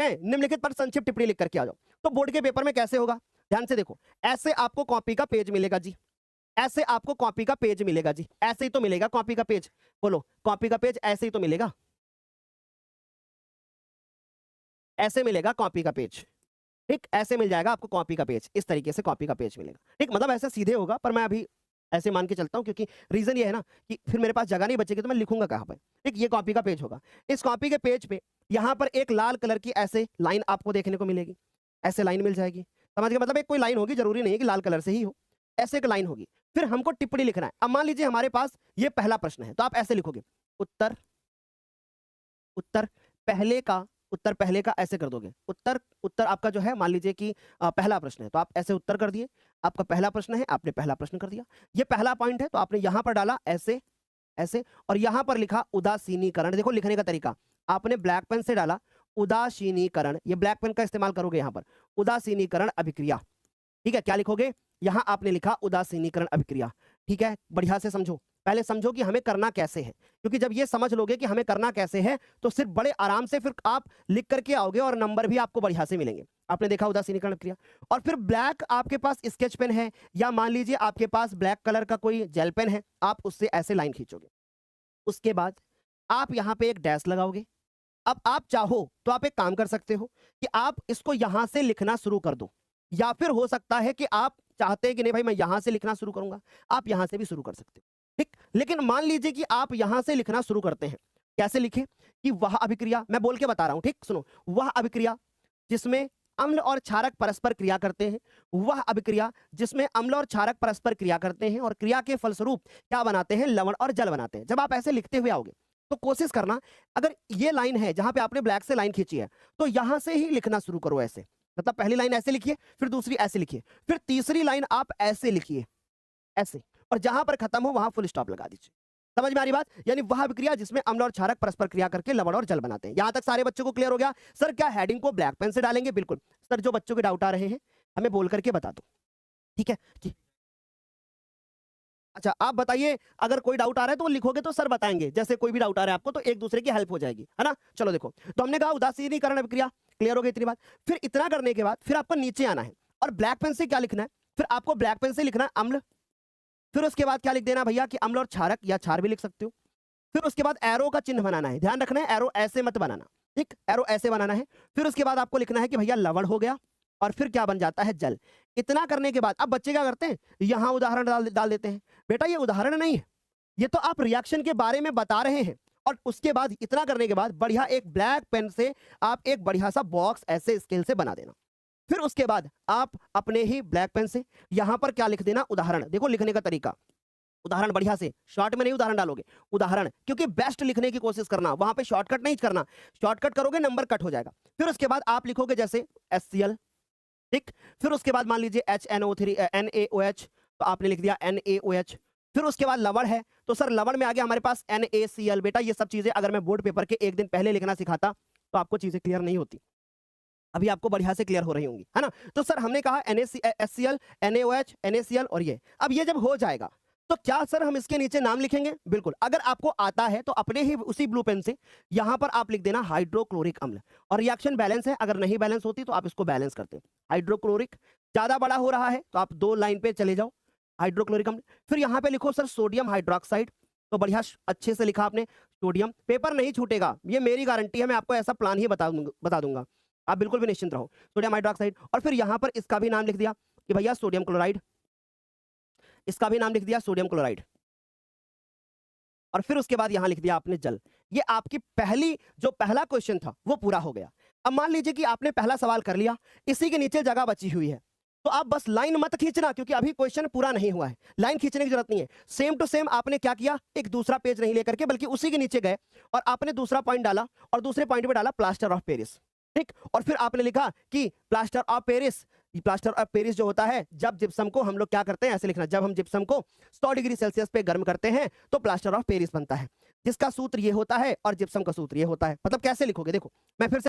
है, निम्नलिखित पर संक्षिप्त टिप्पणी लिख करके आ जाओ। तो बोर्ड के पेपर में कैसे होगा, ध्यान से देखो, ऐसे आपको कॉपी का पेज मिलेगा जी, ऐसे आपको कॉपी का पेज मिलेगा जी, ऐसे ही तो मिलेगा कॉपी का पेज, बोलो कॉपी का पेज ऐसे ही तो मिलेगा, ऐसे मिलेगा कॉपी का पेज, ठीक, ऐसे मिल जाएगा आपको कॉपी का पेज, इस तरीके से कॉपी का पेज मिलेगा, ठीक, मतलब ऐसे सीधे होगा, पर मैं अभी ऐसे मान के चलता हूं क्योंकि रीजन ये है ना कि फिर मेरे पास जगह नहीं बचेगी तो मैं लिखूंगा कहां पर, ठीक, ये कॉपी का पेज होगा। इस कॉपी के पेज पे यहां पर एक लाल कलर की ऐसे लाइन आपको देखने को मिलेगी, ऐसे लाइन मिल जाएगी, समझ गए, मतलब एक कोई लाइन होगी, जरूरी नहीं है कि लाल कलर से ही हो, ऐसे एक लाइन होगी, फिर हमको टिप्पणी लिखना है। अब मान लीजिए हमारे पास ये पहला प्रश्न है, तो आप ऐसे लिखोगे, उत्तर, उत्तर पहले का, उत्तर पहले का ऐसे कर दोगे, उत्तर, उत्तर आपका जो है मान लीजिए कि पहला प्रश्न है तो आप ऐसे उत्तर कर दिए, आपका पहला प्रश्न है, आपने पहला प्रश्न कर दिया, ये पहला पॉइंट है तो आपने यहां पर डाला ऐसे, ऐसे, और यहां पर लिखा उदासीनीकरण, देखो लिखने का तरीका, आपने ब्लैक पेन से डाला उदासीनीकरण, ये ब्लैक पेन का इस्तेमाल करोगे यहां पर, उदासीनीकरण अभिक्रिया, ठीक है, क्या लिखोगे, यहां आपने लिखा उदासीनीकरण अभिक्रिया, ठीक है, बढ़िया से समझो, पहले समझो कि हमें करना कैसे है, क्योंकि जब ये समझ लोगे कि हमें करना कैसे है तो सिर्फ बड़े आराम से फिर आप लिख करके आओगे और नंबर भी आपको बढ़िया से मिलेंगे। आपने देखा उदासीनीकरण अभिक्रिया, और फिर ब्लैक आपके पास स्केच पेन है या मान लीजिए आपके पास ब्लैक कलर का कोई जेल पेन है, आप उससे ऐसे लाइन खींचोगे, उसके बाद आप यहां पे एक डैश लगाओगे। अब आप चाहो तो आप एक काम कर सकते हो कि आप इसको यहां से लिखना शुरू कर दो, या फिर हो सकता है कि आप चाहते हैं कि नहीं भाई मैं यहां से लिखना शुरू करूंगा, आप यहां से भी शुरू कर सकते हो, ठीक, लेकिन मान लीजिए कि आप यहां से लिखना शुरू करते हैं, कैसे लिखें कि वह अभिक्रिया, मैं बोल के बता रहा हूं, ठीक, सुनो, वह अभिक्रिया जिसमें अम्ल और क्षारक परस्पर क्रिया करते हैं, वह अभिक्रिया जिसमें अम्ल और क्षारक परस्पर क्रिया करते हैं और क्रिया के फलस्वरूप क्या बनाते हैं, लवण और जल बनाते हैं। जब आप ऐसे लिखते हुए आओगे तो कोशिश करना, अगर ये लाइन है जहां पे आपने ब्लैक से लाइन खींची है तो यहां से ही लिखना शुरू करो ऐसे, मतलब पहली लाइन ऐसे लिखिए, फिर दूसरी ऐसे लिखिए, फिर तीसरी लाइन आप ऐसे लिखिए, ऐसे, और जहां पर खत्म हो वहां फुल स्टॉप लगा दीजिए। समझ में आ रही बात, यानी वह अभिक्रिया जिसमें अम्ल और क्षारक परस्पर क्रिया करके लवण और जल बनाते हैं। यहां तक सारे बच्चों को क्लियर हो गया? सर क्या हेडिंग को ब्लैक पेन से डालेंगे? बिल्कुल सर, जो बच्चों के डाउट आ रहे हैं हमें बोल करके बता दो, ठीक है कि अच्छा आप बताइए, अगर कोई डाउट आ रहा है तो वो लिखोगे तो सर बताएंगे, जैसे कोई भी डाउट आ रहा है आपको तो एक दूसरे की हेल्प हो जाएगी, है ना। चलो देखो, तो हमने कहा उदासीनीकरण अभिक्रिया, क्लियर हो गई इतनी बात। फिर इतना करने के बाद फिर आपको नीचे आना है और ब्लैक पेन से क्या लिखना है, फिर आपको ब्लैक पेन से लिखना है अम्ल, फिर उसके बाद क्या लिख देना भैया कि अम्ल और क्षारक, या क्षार भी लिख सकते हो। फिर उसके बाद एरो का चिन्ह बनाना है, ध्यान रखना है एरो ऐसे मत बनाना, ठीक, एरो ऐसे बनाना है। फिर उसके बाद आपको लिखना है कि भैया लवण हो गया, और फिर क्या बन जाता है, जल। इतना करने के बाद अब बच्चे क्या करते हैं, यहां उदाहरण डाल देते हैं। बेटा ये उदाहरण नहीं है, ये तो आप रिएक्शन के बारे में बता रहे हैं। और उसके बाद इतना करने के बाद बढ़िया एक ब्लैक पेन से आप एक बढ़िया सा बॉक्स ऐसे स्केल से बना देना। फिर उसके बाद आप अपने ही ब्लैक पेन से यहां पर क्या लिख देना, उदाहरण। देखो लिखने का तरीका, उदाहरण बढ़िया से, शॉर्ट में नहीं उदाहरण डालोगे, उदाहरण, क्योंकि बेस्ट लिखने की कोशिश करना, वहां पे शॉर्टकट नहीं करना, शॉर्टकट करोगे नंबर कट हो जाएगा। फिर उसके बाद आप लिखोगे जैसे HCl, ठीक, फिर उसके बाद मान लीजिए HNO3 NaOH, तो आपने लिख दिया NaOH। फिर उसके बाद लवण है तो सर लवण में आ गया हमारे पास NaCl। बेटा ये सब चीजें अगर मैं बोर्ड पेपर के एक दिन पहले लिखना सिखाता तो आपको चीजें क्लियर नहीं होती, अभी आपको बढ़िया से क्लियर हो रही होंगी, है ना। तो सर हमने कहा HCl NaOH NaCl, और ये अब ये जब हो जाएगा तो क्या सर हम इसके नीचे नाम लिखेंगे? बिल्कुल, अगर आपको आता है तो अपने ही उसी ब्लू पेन से यहां पर आप लिख देना हाइड्रोक्लोरिक अम्ल, और रिएक्शन बैलेंस है, अगर नहीं बैलेंस होती तो आप इसको बैलेंस करते हैं। हाइड्रोक्लोरिक ज्यादा बड़ा हो रहा है तो आप 2 लाइन पे चले जाओ, हाइड्रोक्लोरिक अम्ल। फिर यहां पे लिखो सर सोडियम हाइड्रोक्साइड, तो बढ़िया अच्छे से लिखा आपने सोडियम, पेपर नहीं छूटेगा, ये मेरी गारंटी है, मैं आपको ऐसा प्लान ही बता दूंगा, आप बिल्कुल भी निश्चिंत रहो, सोडियम हाइड्रोक्साइड। और फिर यहां पर इसका भी नाम लिख दिया कि भैया सोडियम क्लोराइड, इसका भी नाम लिख दिया सोडियम क्लोराइड, और फिर उसके बाद यहां लिख दिया आपने जल। ये आपकी जो पहला क्वेश्चन था वो पूरा हो गया। अब मान लीजिए कि आपने पहला सवाल कर लिया, इसी के नीचे जगह बची हुई है, तो आप बस लाइन मत खींचना, क्योंकि अभी क्वेश्चन पूरा नहीं हुआ है, लाइन खींचने की जरूरत नहीं है। सेम टू सेम आपने क्या किया, एक दूसरा पेज नहीं लेकर के बल्कि उसी के नीचे गए और आपने दूसरा पॉइंट डाला, और दूसरे पॉइंट पे डाला प्लास्टर ऑफ पेरिस, ठीक, और फिर आपने लिखा कि plaster of Paris, plaster of Paris जो होता है, जब जिप्सम को हम लोग क्या करते हैं, ऐसे लिखना, जब हम जिप्सम को 100 डिग्री सेल्सियस पे गर्म करते हैं तो प्लास्टर ऑफ पेरिस बनता है, जिसका सूत्र ये होता है और जिप्सम का सूत्र ये होता है। मतलब कैसे लिखोगे, देखो मैं फिर से